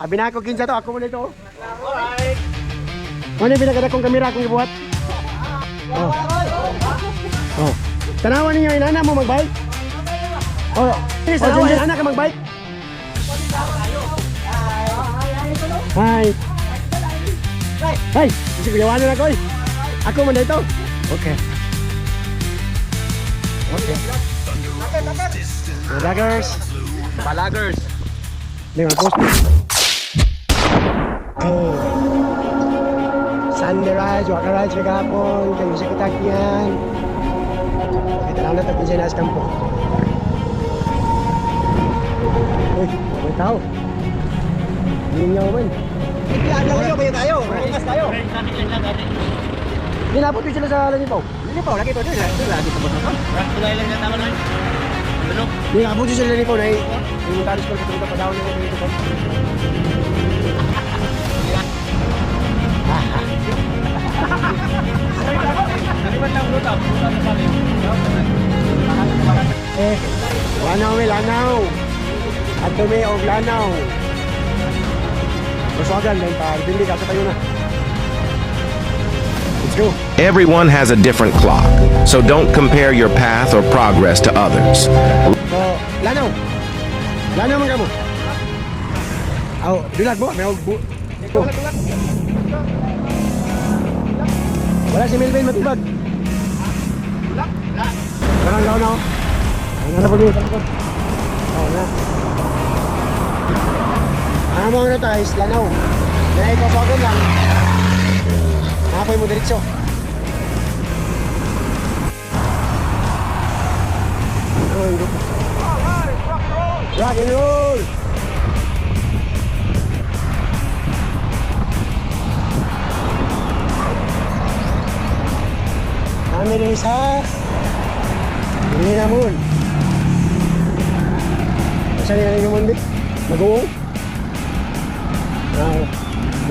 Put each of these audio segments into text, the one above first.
Abi na ako kinsa to, ako muna ito. Alright. Ano yung pinaganda kong kamera akong ibuhat? Oh. Oh. Tanawan ninyo, inana mo magbike? Oh. Tanawan, inana ka magbike? Hi. Hi. Kasi kuyawanan ako eh. Ako muna ito. Okay. Okay. Balagers. Balagers. Dengan post. Okay. Sunrise, waka-rides kagapon, kami sa kitakyan. Kita lang natin kung siya nasa kampo. Uy, may tao. Hindi niya man. Ipiadlaw kayo, kayo tayo. Bukas tayo. Ninapot ko sila sa Lanipaw. Linipaw, lagi ito. Lagi ito. Tulay lang na tama nun. Ano? Ninapot ko sila Lanipaw na yung talis ko kita pa daw na dito po. Lanao may Lanao. At dumi og Lanao. Masagan lang pa, hindi ka sa tayo na. Let's go. Everyone has a different clock, so don't compare your path or progress to others. So, Lanao. Lanao man kamo. Aw, dulag mo, may og wala si Melvin matibag. Parang Lanao. Ano po dito? Oh, na. Ang mga tayo is Lanao. Na ikaw lang. Nakapoy mo diretso. Rock and roll! Kami rin sa Lanao. Saan yan yung mundi? Mag-uong?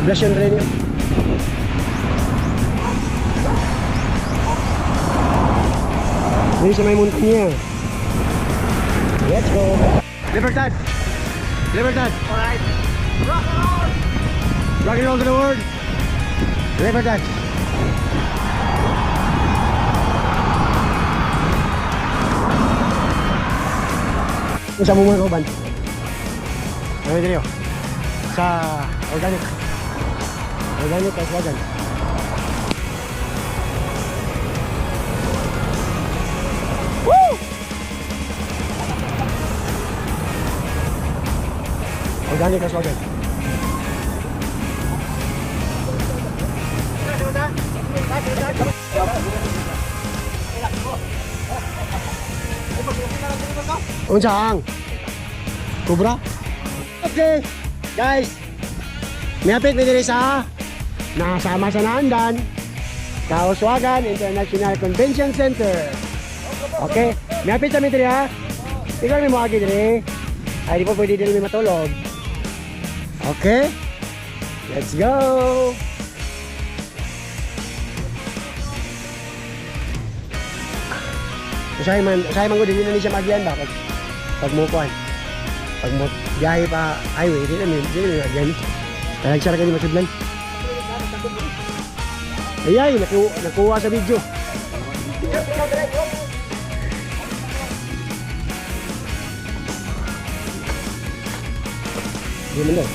Poblasyon rin yun. Dito sa may montanya. Let's go! Libertad! Libertad! Alright. Rock and roll! Rock and roll to the world! Libertad! Sa mo mga kauban? Ano dito? Sa organic. Organic as wagan. Woo! Organic as wagan. Unsang? Kubra? Okay, guys. Miapit na diri sa nakasama sa Naandan Kauswagan International Convention Center. Okay, miapit kami diri ha. Ikaw may moagi diri. Ay di pa pwede diri may matulog. Okay, let's go. Usahay man ko din na siya magian ba pag mukuan. Pag mo biyahe pa highway, hindi na yan. Kaya nagsara ka di masudlan. Ayay, nakuha sa video. Hindi mo na.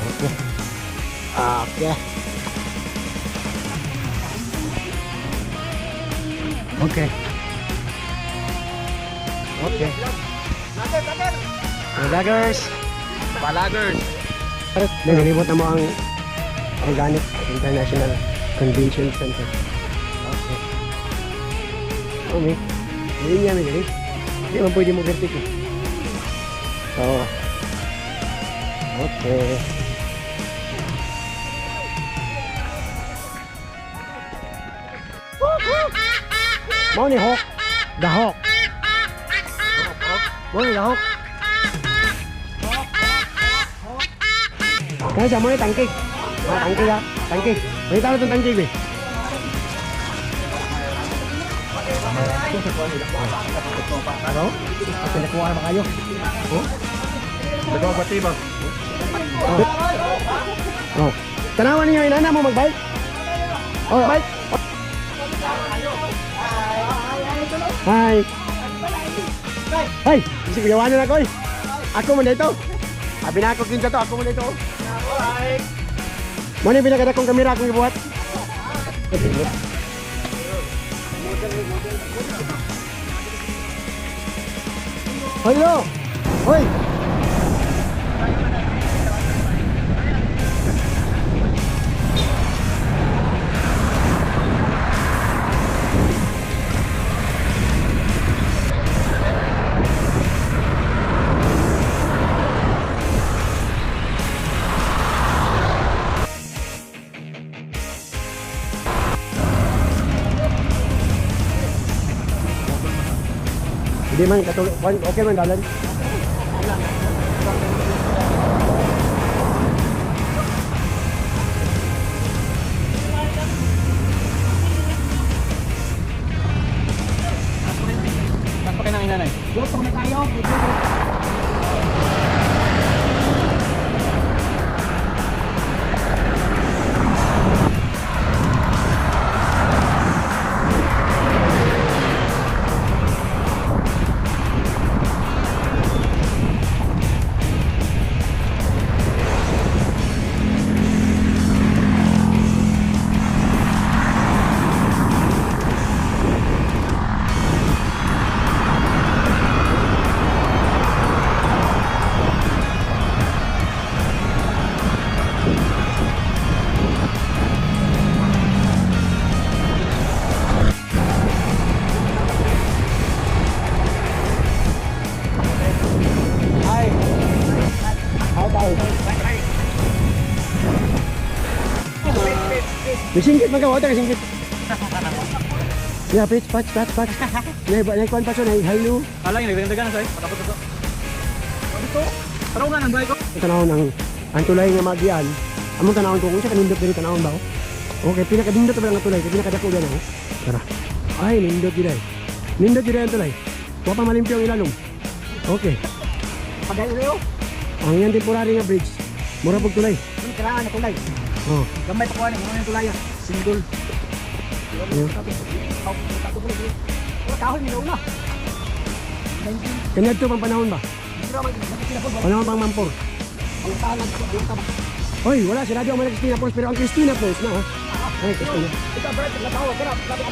Okay. Okay. Okay. Okay. Balagers. Balagers. Naglimot na mo ang Organic International Convention Center. Okay. Oh, may. Hindi niya may dali. Hindi man pwede mo vertik eh. So. Okay. Mau ni Hawk. The Hawk. Mau ni The Hawk. Kaya siya mo ni tangkig. Tangkig ha. Tangkig. May talo itong tangkig eh. Ano? Pinakuha na ba kayo? Oh? Nagawa pati ba? Oh. Tanawan niyo yung inana mo magbike? Oh, bike. Hi. Hi, sige gawanan ako eh. Ako mo dito. Abi na ako kinsa to, ako mo dito. Mo ni pinakada kong kamera akong ibuhat. Hello. Hoy. Hindi man katulog. Okay man dalan. Pasok kayo ng inanay. Luto na tayo. Disingkit magawa ta kasingkit. Ya, pitch, patch. Nay kwan pa so nay hello. Ala yun, nagdagan na sa'yo. Patapos ito. Ito. Tarungan ang bahay ko. Tanawon ang tulay nga magian. Among tanawon ko kung siya kanindot diri tanawon ba? Okay, pinakadindot ba ang tulay? Pinakadako gan ako. Tara. Ay, nindot diri. Nindot diri ang tulay. Wa pa malimpyo ang ilalom. Okay. Pagay ulo. Ang yan temporary nga bridge. Mura pag tulay. Ang kailangan na tulay. Oh. Gamay pa kuha niya. Ano yung tulay yan? Single. Kahoy nila una. Kanya ito pang panahon ba? Panahon pang mampor. Ang talag ko. Hoy, wala si Radio Christina Falls pero ang Christina Falls na ha. Ay, Christina. Ito, Brad. Nagkatawa. Pero, sabi ka